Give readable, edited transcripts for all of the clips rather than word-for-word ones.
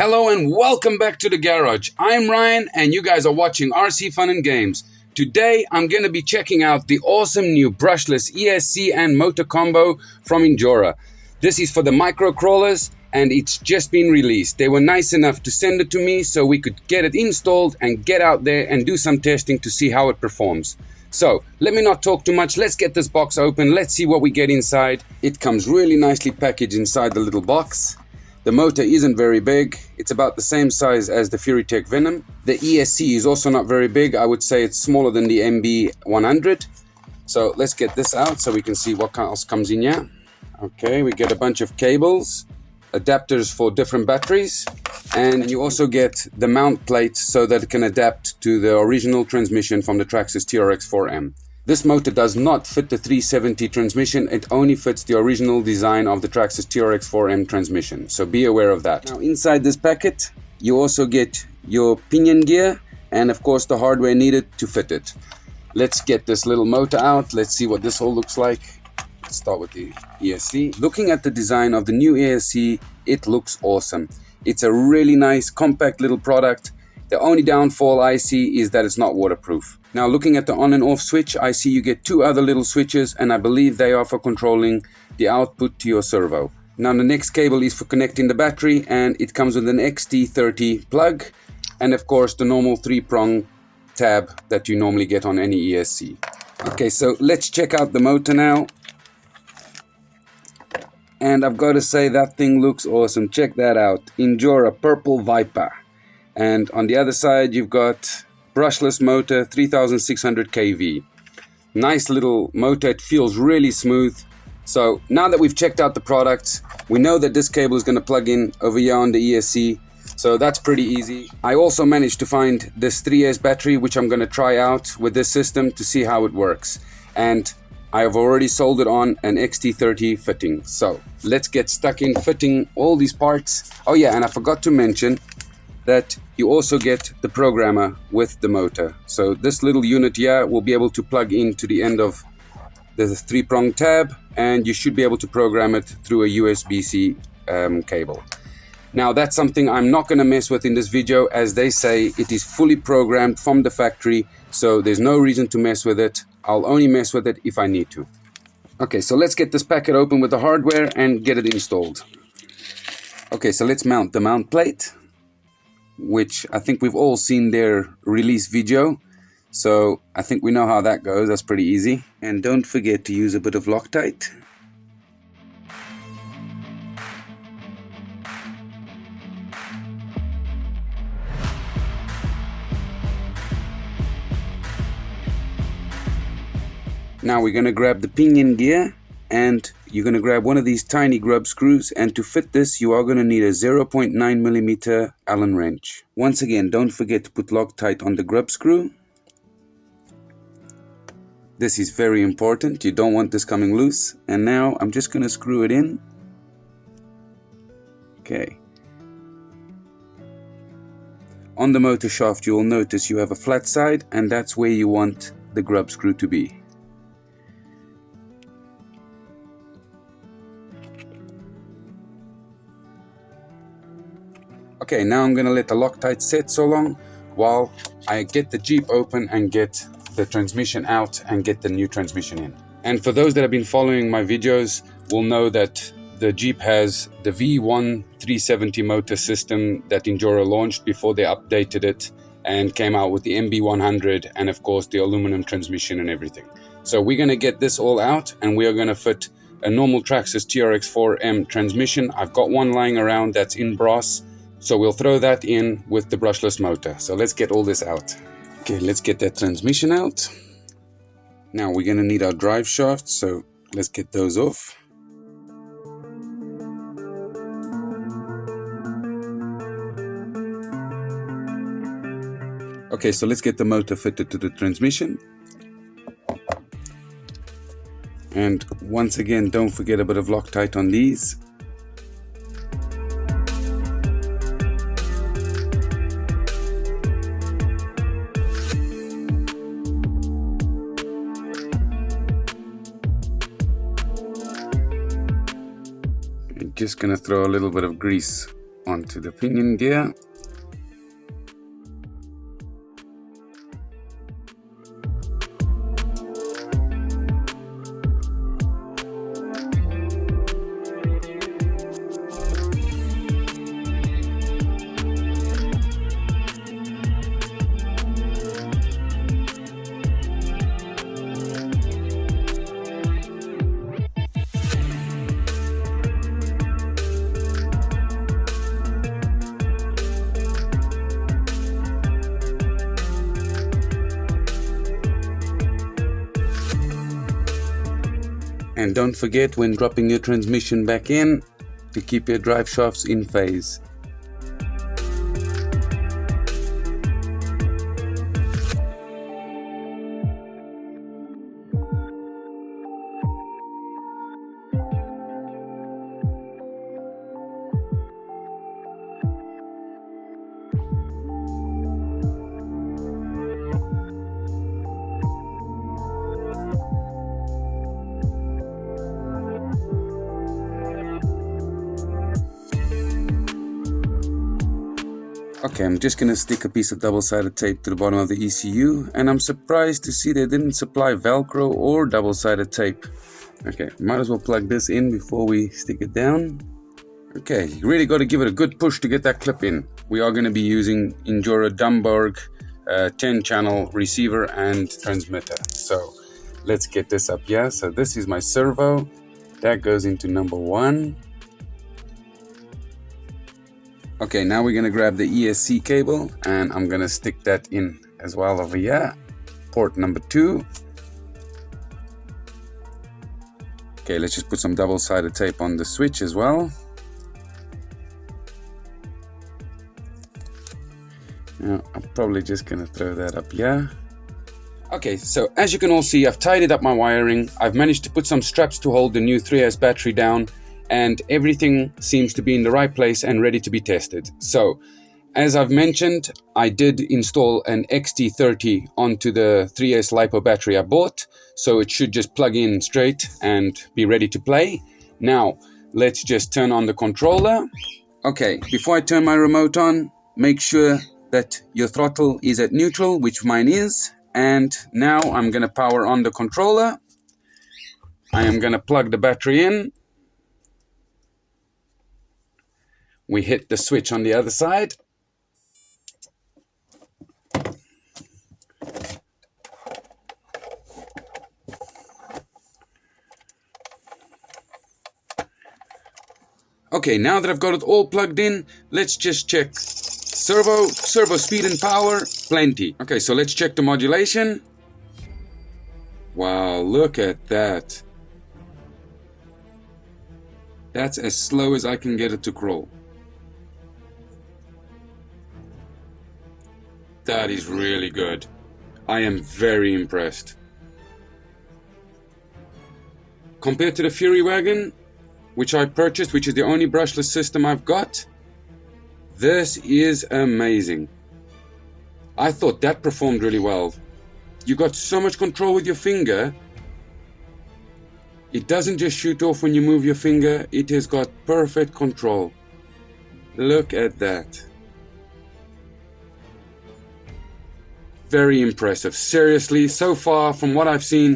Hello and welcome back to the garage. I'm Ryan and you guys are watching RC Fun and Games. Today I'm going to be checking out the awesome new brushless ESC and motor combo from Injora. This is for the micro crawlers and it's just been released. They were nice enough to send it to me so we could get it installed and get out there and do some testing to see how it performs. So let me not talk too much. Let's get this box open. Let's see what we get inside. It comes really nicely packaged inside the little box. The motor isn't very big. It's about the same size as the Furytech Venom. The ESC is also not very big. I would say it's smaller than the MB100. So let's get this out so we can see what else comes in here. Okay, we get a bunch of cables, adapters for different batteries, and you also get the mount plate so that it can adapt to the original transmission from the Traxxas TRX4M. This motor does not fit the 370 transmission, it only fits the original design of the Traxxas TRX4M transmission, so be aware of that. Now inside this packet you also get your pinion gear and of course the hardware needed to fit it. Let's get this little motor out, let's see what this all looks like. Let's start with the ESC. Looking at the design of the new ESC, it looks awesome. It's a really nice compact little product. The only downfall I see is that it's not waterproof. Now looking at the on and off switch, I see you get two other little switches and I believe they are for controlling the output to your servo. Now the next cable is for connecting the battery and it comes with an XT30 plug and of course the normal 3-prong tab that you normally get on any ESC. Okay, so let's check out the motor now. And I've got to say that thing looks awesome. Check that out. Injora Purple Viper. And on the other side you've got brushless motor 3600 kV. Nice little motor, it feels really smooth. So now that we've checked out the products, we know that this cable is going to plug in over here on the ESC, so that's pretty easy. I also managed to find this 3S battery which I'm going to try out with this system to see how it works, and I have already soldered on an XT30 fitting. So let's get stuck in fitting all these parts. Oh yeah, and I forgot to mention that you also get the programmer with the motor. So this little unit here will be able to plug into the end of the 3-prong tab and you should be able to program it through a USB-C cable. Now that's something I'm not going to mess with in this video, as they say it is fully programmed from the factory, so there's no reason to mess with it. I'll only mess with it if I need to. Okay, so let's get this packet open with the hardware and get it installed. Okay, so let's mount the mount plate, which I think we've all seen their release video, so I think we know how that goes. That's pretty easy. And don't forget to use a bit of Loctite. Now we're going to grab the pinion gear and you're going to grab one of these tiny grub screws, and to fit this you are going to need a 0.9mm Allen wrench. Once again, don't forget to put Loctite on the grub screw. This is very important, you don't want this coming loose. And now I'm just going to screw it in. Okay. On the motor shaft you will notice you have a flat side, and that's where you want the grub screw to be. Okay, now I'm going to let the Loctite set so long while I get the Jeep open and get the transmission out and get the new transmission in. And for those that have been following my videos will know that the Jeep has the V1 370 motor system that Injora launched before they updated it and came out with the MB100 and of course the aluminum transmission and everything. So we're going to get this all out and we are going to fit a normal Traxxas TRX4M transmission. I've got one lying around that's in brass. So we'll throw that in with the brushless motor. So let's get all this out. Okay, let's get that transmission out. Now we're going to need our drive shafts, so let's get those off. Okay, so let's get the motor fitted to the transmission. And once again, don't forget a bit of Loctite on these. Just gonna throw a little bit of grease onto the pinion gear. And don't forget when dropping your transmission back in to keep your drive shafts in phase. Okay, I'm just going to stick a piece of double-sided tape to the bottom of the ECU, and I'm surprised to see they didn't supply Velcro or double-sided tape. Okay, might as well plug this in before we stick it down. Okay, you really got to give it a good push to get that clip in. We are going to be using Injora Dumborg 10-channel receiver and transmitter. So let's get this up here. So this is my servo. That goes into number 1. Okay, now we're gonna grab the ESC cable and I'm gonna stick that in as well over here. Port number 2. Okay, let's just put some double-sided tape on the switch as well. Now, I'm probably just gonna throw that up here. Okay, so as you can all see, I've tidied up my wiring. I've managed to put some straps to hold the new 3S battery down, and everything seems to be in the right place and ready to be tested. So, as I've mentioned, I did install an XT30 onto the 3S LiPo battery I bought, so it should just plug in straight and be ready to play. Now, let's just turn on the controller. Okay, before I turn my remote on, make sure that your throttle is at neutral, which mine is. And now I'm gonna power on the controller. I am gonna plug the battery in. We hit the switch on the other side. Okay, now that I've got it all plugged in, let's just check servo speed and power, plenty. Okay, so let's check the modulation. Wow, look at that. That's as slow as I can get it to crawl. That is really good. I am very impressed. Compared to the Fury Wagon, which I purchased, which is the only brushless system I've got, this is amazing. I thought that performed really well. You got so much control with your finger. It doesn't just shoot off when you move your finger, it has got perfect control. Look at that. Very impressive. Seriously, so far from what I've seen,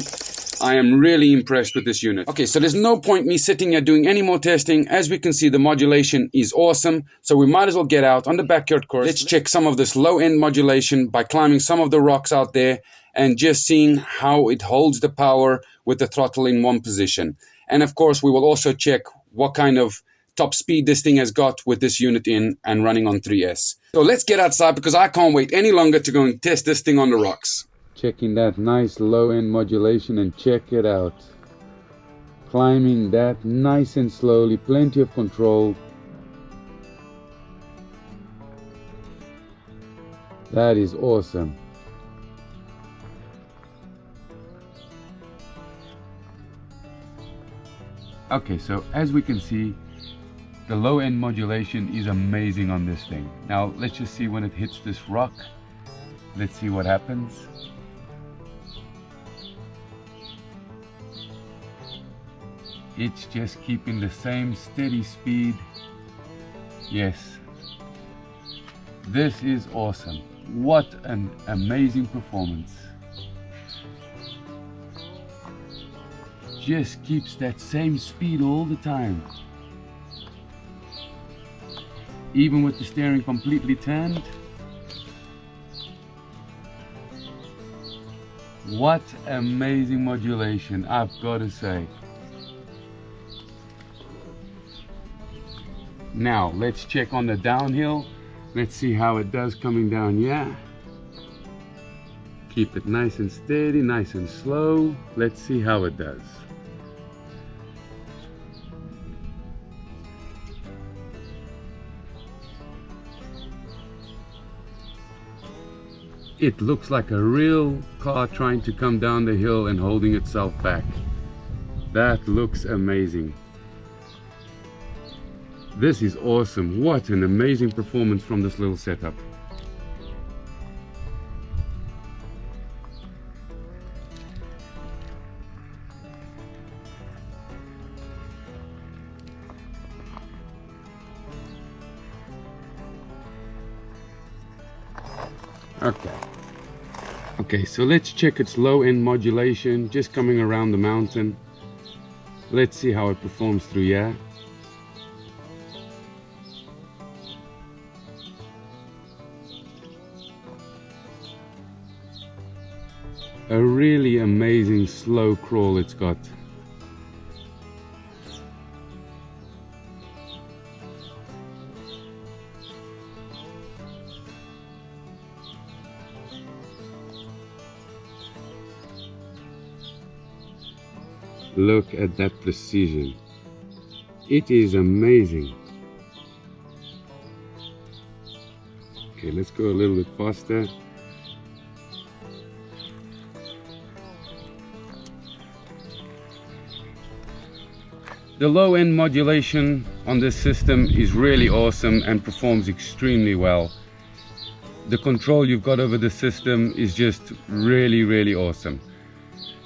I am really impressed with this unit. Okay, so there's no point me sitting here doing any more testing. As we can see, the modulation is awesome. So we might as well get out on the backyard course. Let's check some of this low-end modulation by climbing some of the rocks out there and just seeing how it holds the power with the throttle in one position. And of course, we will also check what kind of top speed this thing has got with this unit in and running on 3S. So let's get outside because I can't wait any longer to go and test this thing on the rocks. Checking that nice low-end modulation, and check it out. Climbing that nice and slowly, plenty of control. That is awesome. Okay, so as we can see, the low-end modulation is amazing on this thing. Now let's just see when it hits this rock. Let's see what happens. It's just keeping the same steady speed. Yes, this is awesome. What an amazing performance. Just keeps that same speed all the time. Even with the steering completely turned. What amazing modulation, I've got to say. Now let's check on the downhill. Let's see how it does coming down here. Keep it nice and steady, nice and slow. Let's see how it does. It looks like a real car trying to come down the hill and holding itself back. That looks amazing. This is awesome. What an amazing performance from this little setup. Okay, so let's check its low end modulation, just coming around the mountain. Let's see how it performs through here. A really amazing slow crawl it's got. Look at that precision. It is amazing. Okay, let's go a little bit faster. The low end modulation on this system is really awesome and performs extremely well. The control you've got over the system is just really awesome.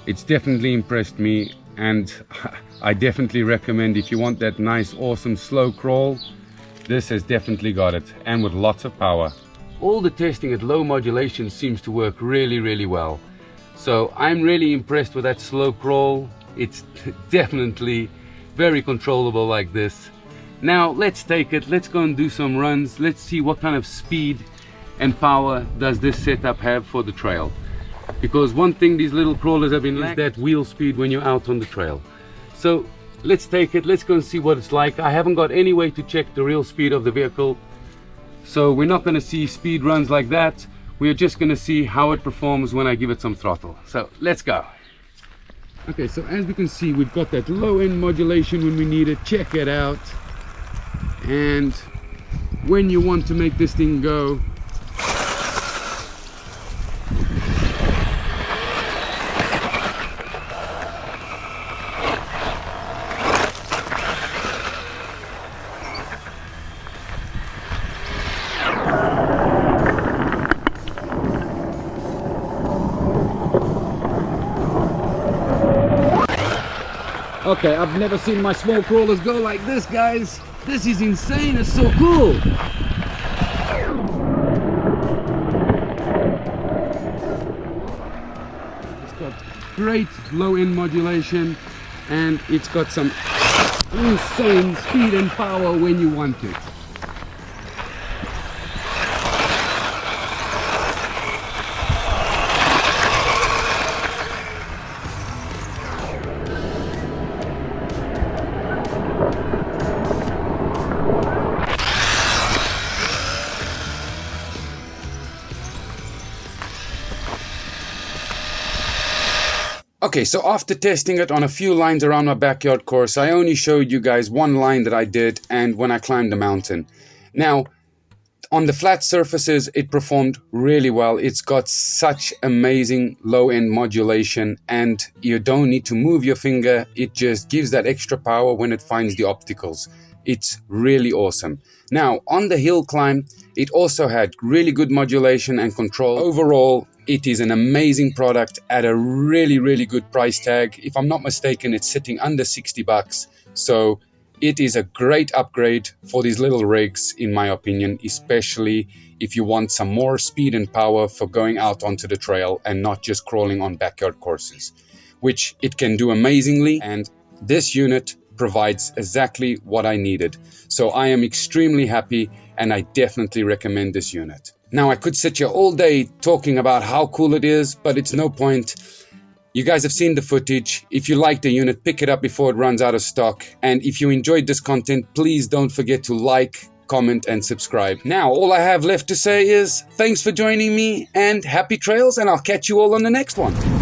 It's definitely impressed me, and I definitely recommend, if you want that nice awesome slow crawl, this has definitely got it, and with lots of power. All the testing at low modulation seems to work really well. So I'm really impressed with that slow crawl. It's definitely very controllable like this. Now let's take it, let's go and do some runs. Let's see what kind of speed and power does this setup have for the trail. Because one thing these little crawlers have been lacking is that wheel speed when you're out on the trail. So let's take it, let's go and see what it's like. I haven't got any way to check the real speed of the vehicle, so we're not going to see speed runs like that. We're just going to see how it performs when I give it some throttle. So let's go. Okay, so as we can see, we've got that low end modulation when we need it. Check it out. And when you want to make this thing go, okay, I've never seen my small crawlers go like this, guys. This is insane, it's so cool. It's got great low-end modulation, and it's got some insane speed and power when you want it. Okay, so after testing it on a few lines around my backyard course, I only showed you guys one line that I did and when I climbed the mountain. Now, on the flat surfaces, it performed really well. It's got such amazing low-end modulation, and you don't need to move your finger. It just gives that extra power when it finds the obstacles. It's really awesome. Now, on the hill climb, it also had really good modulation and control. Overall, it is an amazing product at a really good price tag. If I'm not mistaken, it's sitting under $60. So It is a great upgrade for these little rigs, in my opinion, especially if you want some more speed and power for going out onto the trail and not just crawling on backyard courses, which it can do amazingly, and this unit provides exactly what I needed. So I am extremely happy, and I definitely recommend this unit. Now, I could sit here all day talking about how cool it is, but it's no point. You guys have seen the footage. If you like the unit, pick it up before it runs out of stock. And if you enjoyed this content, please don't forget to like, comment, and subscribe. Now, all I have left to say is thanks for joining me and happy trails, and I'll catch you all on the next one.